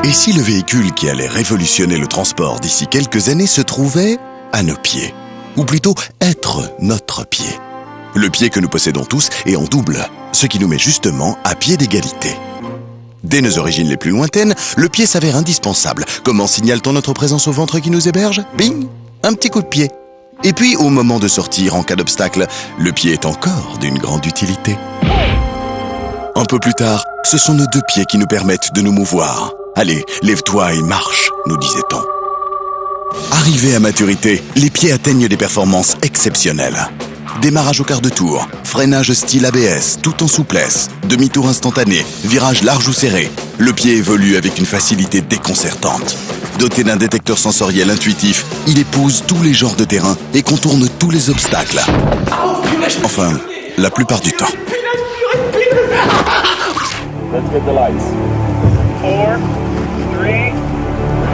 Et si le véhicule qui allait révolutionner le transport d'ici quelques années se trouvait à nos pieds? Ou plutôt être notre pied. Le pied que nous possédons tous est en double, ce qui nous met justement à pied d'égalité. Dès nos origines les plus lointaines, le pied s'avère indispensable. Comment signale-t-on notre présence au ventre qui nous héberge? Bing! Un petit coup de pied. Et puis, au moment de sortir en cas d'obstacle, le pied est encore d'une grande utilité. Un peu plus tard, ce sont nos deux pieds qui nous permettent de nous mouvoir. Allez, lève-toi et marche, nous disait-on. Arrivés à maturité, les pieds atteignent des performances exceptionnelles. Démarrage au quart de tour, freinage style ABS, tout en souplesse, demi-tour instantané, virage large ou serré. Le pied évolue avec une facilité déconcertante. Doté d'un détecteur sensoriel intuitif, il épouse tous les genres de terrain et contourne tous les obstacles. Enfin, la plupart du temps. Let's get the lights. 4, 3,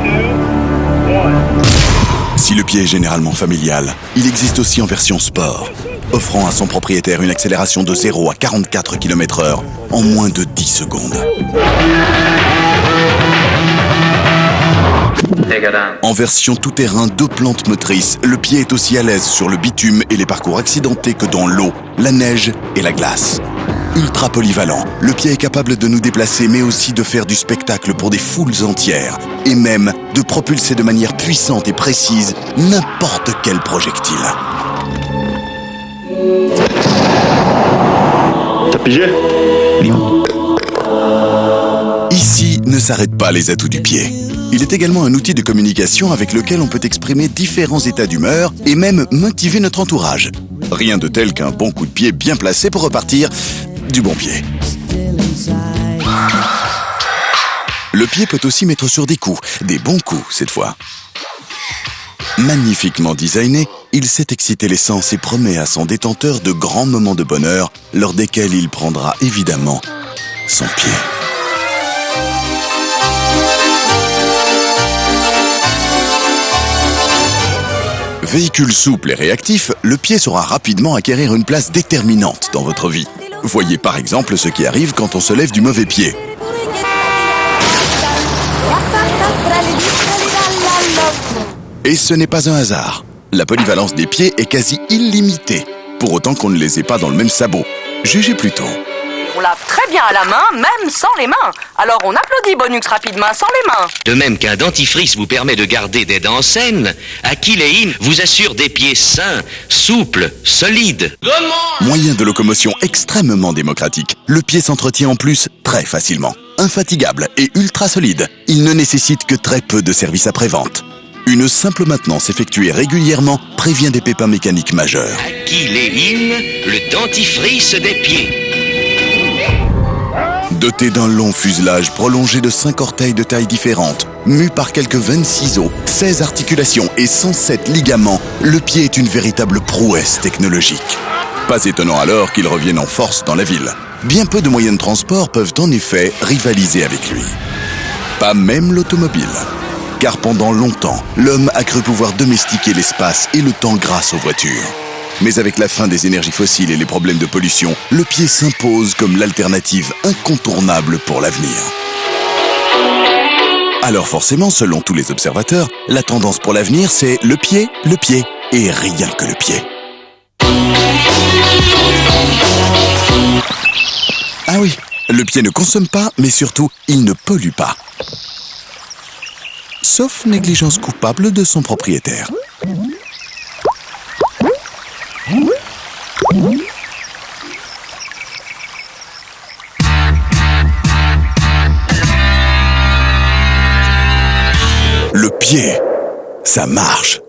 2, 1. Si le pied est généralement familial, il existe aussi en version sport, offrant à son propriétaire une accélération de 0 à 44 km/h en moins de 10 secondes. En version tout-terrain 2 plantes motrices, le pied est aussi à l'aise sur le bitume et les parcours accidentés que dans l'eau, la neige et la glace. Ultra polyvalent, le pied est capable de nous déplacer mais aussi de faire du spectacle pour des foules entières et même de propulser de manière puissante et précise n'importe quel projectile. T'as pigé? Ici ne s'arrêtent pas les atouts du pied. Il est également un outil de communication avec lequel on peut exprimer différents états d'humeur et même motiver notre entourage. Rien de tel qu'un bon coup de pied bien placé pour repartir du bon pied. Le pied peut aussi mettre sur des coups, des bons coups cette fois. Magnifiquement designé, il sait exciter les sens et promet à son détenteur de grands moments de bonheur, lors desquels il prendra évidemment son pied. Véhicule souple et réactif, le pied saura rapidement acquérir une place déterminante dans votre vie. Voyez par exemple ce qui arrive quand on se lève du mauvais pied. Et ce n'est pas un hasard. La polyvalence des pieds est quasi illimitée, pour autant qu'on ne les ait pas dans le même sabot. Jugez plutôt. On lave très bien à la main, même sans les mains. Alors on applaudit Bonux Rapide-Main sans les mains. De même qu'un dentifrice vous permet de garder des dents saines, Achillein vous assure des pieds sains, souples, solides. Moyen de locomotion extrêmement démocratique, le pied s'entretient en plus très facilement. Infatigable et ultra solide, il ne nécessite que très peu de services après-vente. Une simple maintenance effectuée régulièrement prévient des pépins mécaniques majeurs. Achillein, le dentifrice des pieds. Doté d'un long fuselage prolongé de 5 orteils de taille différente, mu par quelques 26 os, 16 articulations et 107 ligaments, le pied est une véritable prouesse technologique. Pas étonnant alors qu'il revienne en force dans la ville. Bien peu de moyens de transport peuvent en effet rivaliser avec lui. Pas même l'automobile. Car pendant longtemps, l'homme a cru pouvoir domestiquer l'espace et le temps grâce aux voitures. Mais avec la fin des énergies fossiles et les problèmes de pollution, le pied s'impose comme l'alternative incontournable pour l'avenir. Alors forcément, selon tous les observateurs, la tendance pour l'avenir, c'est le pied et rien que le pied. Ah oui, le pied ne consomme pas, mais surtout, il ne pollue pas. Sauf négligence coupable de son propriétaire. Le pied, ça marche.